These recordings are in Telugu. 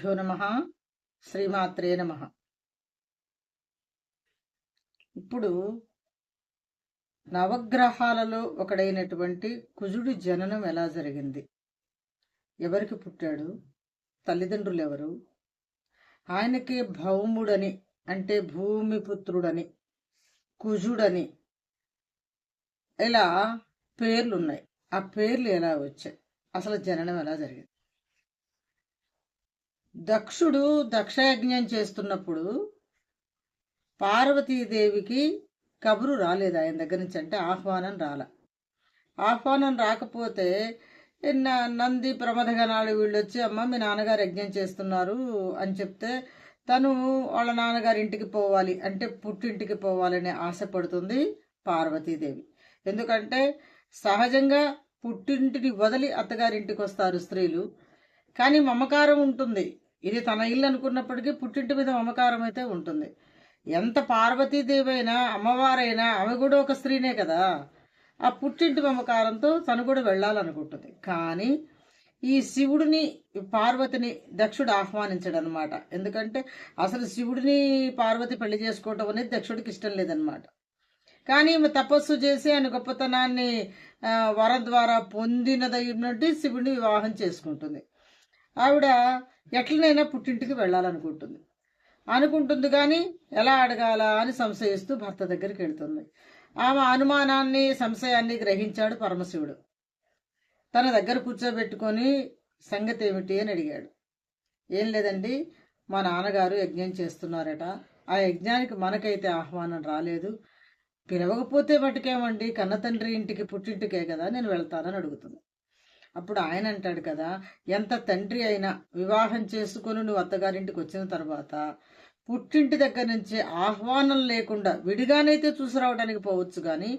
గురుభ్యో నమః. శ్రీమాత్రే నమః. ఇప్పుడు నవగ్రహాలలో ఒకడైనటువంటి కుజుడి జననం ఎలా జరిగింది, ఎవరికి పుట్టాడు, తల్లిదండ్రులు ఎవరు, ఆయనకి భౌముడని అంటే భూమిపుత్రుడని, కుజుడని ఇలా పేర్లున్నాయి. ఆ పేర్లు ఎలా వచ్చాయి, అసలు జననం ఎలా జరిగింది? దక్షుడు దక్షయజ్ఞం చేస్తున్నప్పుడు పార్వతీదేవికి కబురు రాలేదు ఆయన దగ్గర నుంచి, అంటే ఆహ్వానం ఆహ్వానం రాకపోతే నంది ప్రమథగణాలు వీళ్ళు వచ్చి అమ్మ మీ నాన్నగారు యజ్ఞం చేస్తున్నారు అని చెప్తే తను వాళ్ళ నాన్నగారి ఇంటికి పోవాలి అంటే పుట్టింటికి పోవాలని ఆశపడుతుంది పార్వతీదేవి. ఎందుకంటే సహజంగా పుట్టింటిని వదిలి అత్తగారింటికి వస్తారు స్త్రీలు, కానీ మమకారం ఉంటుంది. ఇది తన ఇల్లు అనుకున్నప్పటికీ పుట్టింటి మీద మమకారం అయితే ఉంటుంది. ఎంత పార్వతీదేవి అయినా అమ్మవారైనా ఆమె కూడా ఒక స్త్రీనే కదా. ఆ పుట్టింటి మమకారంతో తను కూడా వెళ్ళాలనుకుంటుంది. కానీ ఈ శివుడిని పార్వతిని దక్షుడు ఆహ్వానించడు అనమాట. ఎందుకంటే అసలు శివుడిని పార్వతి పెళ్లి చేసుకోవటం అనేది దక్షుడికి ఇష్టం లేదనమాట. కానీ ఈమె తపస్సు చేసి ఆయన గొప్పతనాన్ని వరం ద్వారా పొందినదైనట్టు శివుడిని వివాహం చేసుకుంటుంది. ఆవిడ ఎట్లనైనా పుట్టింటికి అనుకుంటుంది కానీ ఎలా అడగాల అని సంశయిస్తూ భర్త దగ్గరికి వెళ్తుంది. ఆమె అనుమానాన్ని సంశయాన్ని గ్రహించాడు పరమశివుడు. తన దగ్గర కూర్చోబెట్టుకొని సంగతి ఏమిటి అని అడిగాడు. ఏం లేదండి, మా నాన్నగారు యజ్ఞం చేస్తున్నారట, ఆ యజ్ఞానికి మనకైతే ఆహ్వానం రాలేదు, పిలవకపోతే మటుకేమండి, కన్న తండ్రి ఇంటికి పుట్టింటికే కదా నేను వెళ్తానని అడుగుతుంది. అప్పుడు ఆయన అంటాడు కదా, ఎంత తండ్రి అయినా వివాహం చేసుకుని నువ్వు అత్తగారింటికి వచ్చిన తర్వాత పుట్టింటి దగ్గర నుంచి ఆహ్వానం లేకుండా విడిగానైతే చూసి రావడానికి పోవచ్చు, కానీ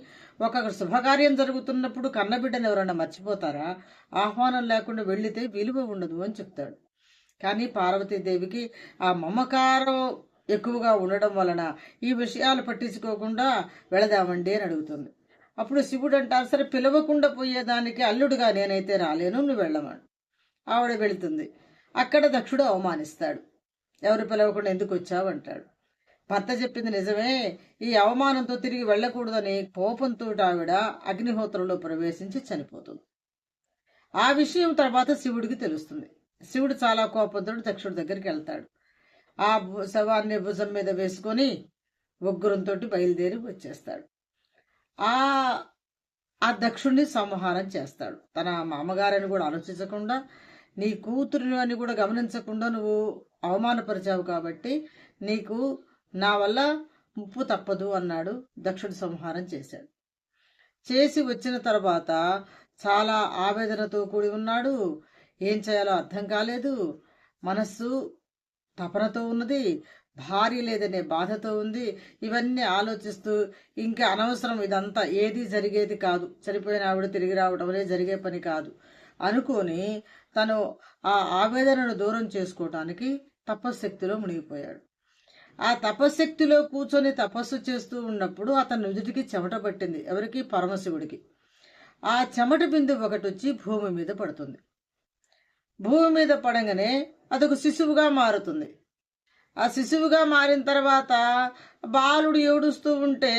ఒక శుభకార్యం జరుగుతున్నప్పుడు కన్నబిడ్డను ఎవరైనా మర్చిపోతారా? ఆహ్వానం లేకుండా వెళితే విలువ ఉండదు అని చెప్తాడు. కానీ పార్వతీదేవికి ఆ మమకారం ఎక్కువగా ఉండడం వలన ఈ విషయాలు పట్టించుకోకుండా వెళదామండి అని అడుగుతుంది. అప్పుడు శివుడు అంటారు, సరే పిలవకుండా పోయేదానికి అల్లుడుగా నేనైతే రాలేను, నువ్వు వెళ్ళమను. ఆవిడ వెళుతుంది. అక్కడ దక్షుడు అవమానిస్తాడు. ఎవరు పిలవకుండా ఎందుకు వచ్చావు అంటాడు. భర్త చెప్పింది నిజమే, ఈ అవమానంతో తిరిగి వెళ్ళకూడదని కోపంతో ఆవిడ అగ్నిహోత్రంలో ప్రవేశించి చనిపోతుంది. ఆ విషయం తర్వాత శివుడికి తెలుస్తుంది. శివుడు చాలా కోపంతో దక్షుడి దగ్గరికి వెళ్తాడు. ఆ శవాన్ని భుజం మీద వేసుకొని ఉగ్రంతో బయలుదేరి వచ్చేస్తాడు. ఆ దక్షుణ్ణి సంహారం చేస్తాడు. తన మామగారని కూడా ఆలోచించకుండా, నీ కూతురుని అని కూడా గమనించకుండా నువ్వు అవమానపరిచావు కాబట్టి నీకు నా వల్ల ముప్పు తప్పదు అన్నాడు. దక్షుడు సంహారం చేశాడు. చేసి వచ్చిన తర్వాత చాలా ఆవేదనతో కూడి ఉన్నాడు. ఏం చేయాలో అర్థం కాలేదు. మనస్సు తపనతో ఉన్నది, భార్య లేదనే బాధతో ఉంది. ఇవన్నీ ఆలోచిస్తూ ఇంకా అనవసరం, ఇదంతా ఏది జరిగేది కాదు, చనిపోయిన ఆవిడ తిరిగి రావడం అనేది జరిగే పని కాదు అనుకొని తను ఆ ఆవేదనను దూరం చేసుకోవటానికి తపశ్శక్తిలో మునిగిపోయాడు. ఆ తపశ్శక్తిలో కూర్చొని తపస్సు చేస్తూ ఉన్నప్పుడు అతని నుదుటికి చెమట పట్టింది. ఎవరికి? పరమశివుడికి. ఆ చెమట బిందు ఒకటి వచ్చి భూమి మీద పడుతుంది. భూమి మీద పడంగానే అదొక శిశువుగా మారుతుంది. ఆ శిశువుగా మారిన తర్వాత బాలుడు ఏడుస్తూ ఉంటే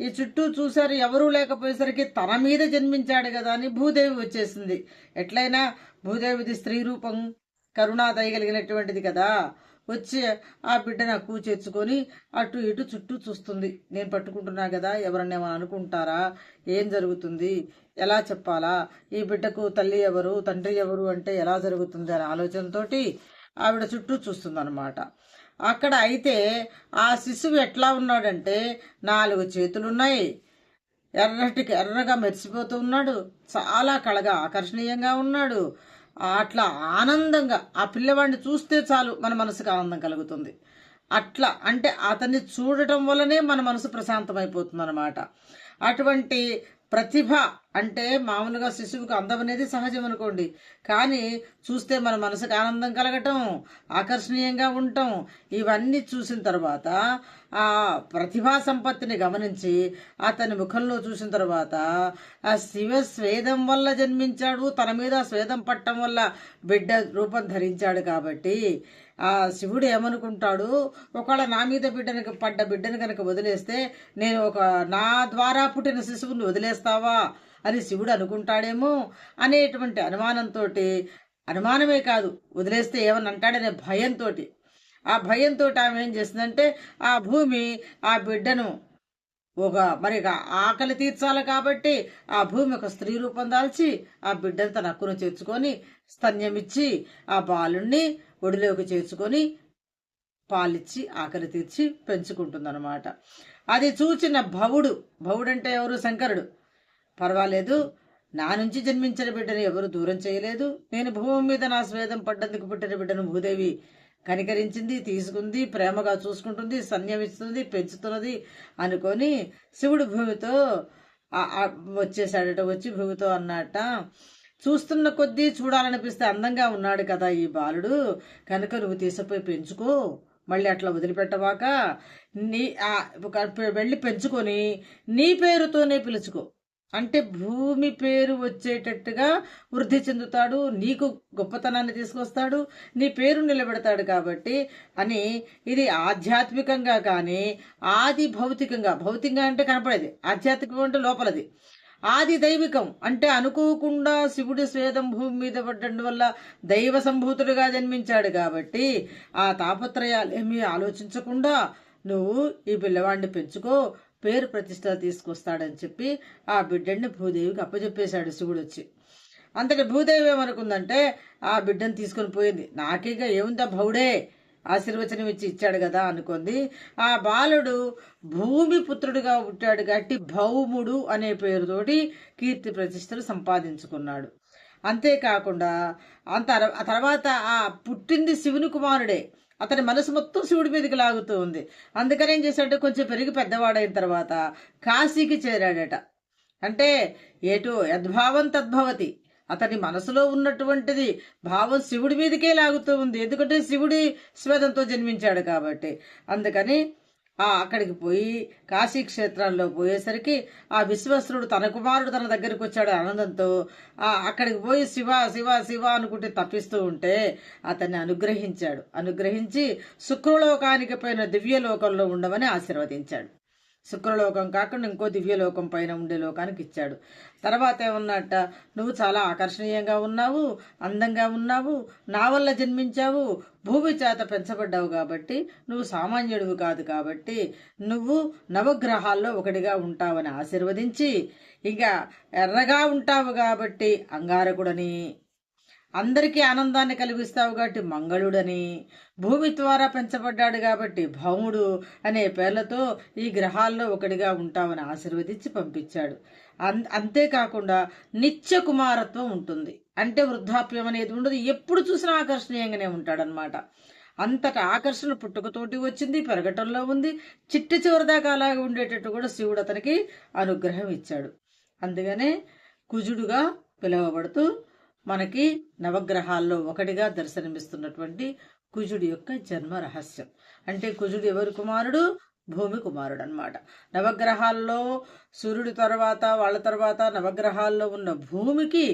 ఈ చుట్టూ చూశారు, ఎవరూ లేకపోయేసరికి తన మీద జన్మించాడు కదా అని భూదేవి వచ్చేసింది. ఎట్లయినా భూదేవిది స్త్రీ రూపం, కరుణా దయగలిగినటువంటిది కదా. వచ్చి ఆ బిడ్డను కూర్చేర్చుకొని అటు ఇటు చుట్టూ చూస్తుంది. నేను పట్టుకుంటున్నా కదా, ఎవరన్నా ఏమైనా అనుకుంటారా, ఏం జరుగుతుంది, ఎలా చెప్పాలా, ఈ బిడ్డకు తల్లి ఎవరు తండ్రి ఎవరు అంటే ఎలా జరుగుతుంది అనే ఆలోచనతోటి ఆవిడ చుట్టూ చూస్తుంది అనమాట. అక్కడ అయితే ఆ శిశువు ఎట్లా ఉన్నాడంటే 4 చేతులున్నాయి, ఎర్రగా మెరిసిపోతూ ఉన్నాడు, చాలా కళగా ఆకర్షణీయంగా ఉన్నాడు. అట్లా ఆనందంగా ఆ పిల్లవాడిని చూస్తే చాలు మన మనసుకు ఆనందం కలుగుతుంది. అట్లా అంటే అతన్ని చూడటం వల్లనే మన మనసు ప్రశాంతమైపోతుంది అనమాట. అటువంటి ప్రతిభ అంటే మామూలుగా శిశువుకు అందం అనేది సహజం అనుకోండి, కానీ చూస్తే మన మనసుకు ఆనందం కలగటం, ఆకర్షణీయంగా ఉండటం, ఇవన్నీ చూసిన తర్వాత ఆ ప్రతిభా సంపత్తిని గమనించి అతని ముఖంలో చూసిన తర్వాత ఆ శివ స్వేదం వల్ల జన్మించాడు, తన మీద స్వేదం పట్టడం వల్ల బిడ్డ రూపం ధరించాడు కాబట్టి ఆ శివుడు ఏమనుకుంటాడు, ఒకవేళ నా మీద పడ్డ బిడ్డను కనుక వదిలేస్తే నేను నా ద్వారా పుట్టిన శిశువుని వదిలేస్తావా అని శివుడు అనుకుంటాడేమో అనేటువంటి అనుమానమే కాదు, వదిలేస్తే ఏమని అంటాడనే భయంతో, ఆ భయంతో ఆమె ఏం చేసిందంటే ఆ భూమి ఆ బిడ్డను మరి ఆకలి తీర్చాలి కాబట్టి ఆ భూమి ఒక స్త్రీ రూపం దాల్చి ఆ బిడ్డను తన హక్కును చేర్చుకొని స్తన్యమిచ్చి ఆ బాలుణ్ణి ఒడిలోకి చేర్చుకొని పాలిచ్చి ఆకలి తీర్చి పెంచుకుంటుందన్నమాట. అది చూచిన భవుడంటే ఎవరు? శంకరుడు. పర్వాలేదు, నా నుంచి జన్మించిన బిడ్డను ఎవరు దూరం చేయలేదు, నేను భూమి మీద నా స్వేదం పడ్డందుకు పుట్టిన బిడ్డను భూదేవి కనికరించింది, తీసుకుంది, ప్రేమగా చూసుకుంటుంది, సన్యమిస్తుంది, పెంచుతున్నది అనుకొని శివుడు భూమితో వచ్చేసాడట. వచ్చి భూమితో అన్నట్ట, చూస్తున్న కొద్దీ చూడాలనిపిస్తే అందంగా ఉన్నాడు కదా ఈ బాలుడు, కనుక నువ్వు తీసుకుపోయి పెంచుకో, మళ్ళీ అట్లా వదిలిపెట్టవాక వెళ్ళి పెంచుకొని నీ పేరుతోనే పిలుచుకో, అంటే భూమి పేరు వచ్చేటట్టుగా వృద్ధి చెందుతాడు, నీకు గొప్పతనాన్ని తీసుకొస్తాడు, నీ పేరు నిలబెడతాడు కాబట్టి అని. ఇది ఆధ్యాత్మికంగా కానీ ఆది భౌతికంగా అంటే కనపడేది, ఆధ్యాత్మికం అంటే లోపలది, ఆది దైవికం అంటే అనుకోకుండా శివుడి స్వేదం భూమి మీద పడ్డం వల్ల దైవ సంభూతుడుగా జన్మించాడు కాబట్టి ఆ తాపత్రయాలేమీ ఆలోచించకుండా నువ్వు ఈ పిల్లవాడిని పెంచుకో, పేరు ప్రతిష్ట తీసుకొస్తాడని చెప్పి ఆ బిడ్డని భూదేవికి అప్పచెప్పేశాడు శివుడు వచ్చి. అంతటి భూదేవి ఏమనుకుందంటే ఆ బిడ్డను తీసుకొని పోయింది, నాకేగా ఏముందా భవుడే ఆశీర్వచనం ఇచ్చాడు కదా అనుకుంది. ఆ బాలుడు భూమి పుత్రుడిగా పుట్టాడు కాబట్టి భౌముడు అనే పేరుతోటి కీర్తి ప్రతిష్టలు సంపాదించుకున్నాడు. అంతేకాకుండా తర్వాత ఆ పుట్టింది శివుని కుమారుడే, అతని మనసు మొత్తం శివుడి మీదకి లాగుతూ ఉంది. అందుకని ఏం చేశాడంటే కొంచెం పెరిగి పెద్దవాడైన తర్వాత కాశీకి చేరాడట. అంటే ఏటో యద్భావం తద్భవతి, అతని మనసులో ఉన్నటువంటిది భావం శివుడి మీదకే లాగుతూ ఉంది, ఎందుకంటే శివుడి స్వేదంతో జన్మించాడు కాబట్టి. అందుకని అక్కడికి పోయి కాశీ క్షేత్రాల్లో పోయేసరికి ఆ విశ్వస్రుడు తన కుమారుడు తన దగ్గరికి వచ్చాడు ఆనందంతో. అక్కడికి పోయి శివ శివ శివ అనుకుంటే తప్పిస్తూ ఉంటే అతన్ని అనుగ్రహించి శుక్రలోకానికి పైన దివ్యలోకంలో ఉండమని ఆశీర్వదించాడు. శుక్రలోకం కాకుండా ఇంకో దివ్యలోకం పైన ఉండే లోకానికి ఇచ్చాడు. తర్వాత ఏమన్నట్ట, నువ్వు చాలా ఆకర్షణీయంగా ఉన్నావు, అందంగా ఉన్నావు, నా వల్ల జన్మించావు, భూమి చేత పెంచబడ్డావు కాబట్టి నువ్వు సామాన్యుడివి కాదు కాబట్టి నువ్వు నవగ్రహాల్లో ఒకటిగా ఉంటావని ఆశీర్వదించి, ఇంకా ఎర్రగా ఉంటావు కాబట్టి అంగారకుడని, అందరికీ ఆనందాన్ని కలిగిస్తావు కాబట్టి మంగళుడని, భూమి ద్వారా పెంచబడ్డాడు కాబట్టి భౌముడు అనే పేర్లతో ఈ గ్రహాల్లో ఒకటిగా ఉంటామని ఆశీర్వదించి పంపించాడు. అంతేకాకుండా నిత్య కుమారత్వం ఉంటుంది, అంటే వృద్ధాప్యం అనేది ఉండదు, ఎప్పుడు చూసినా ఆకర్షణీయంగానే ఉంటాడనమాట. అంతటా ఆకర్షణ పుట్టుకతోటి వచ్చింది, పెరగటంలో ఉంది, చిట్ట చివరిదాకా అలాగే ఉండేటట్టు కూడా శివుడు అతనికి అనుగ్రహం ఇచ్చాడు. అందుకనే కుజుడుగా పిలువబడుతూ మనకి నవగ్రహాల్లో ఒకటిగా దర్శనమిస్తున్నటువంటి కుజుడి యొక్క జన్మ రహస్యం. అంటే కుజుడు ఎవరి కుమారుడు? భూమి కుమారుడు అన్నమాట. నవగ్రహాల్లో సూర్యుడి వాళ్ళ తర్వాత నవగ్రహాల్లో ఉన్న భూమికి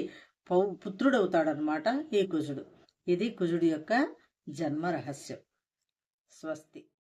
పుత్రుడవుతాడనమాట ఈ కుజుడు. ఇది కుజుడి యొక్క జన్మ రహస్యం. స్వస్తి.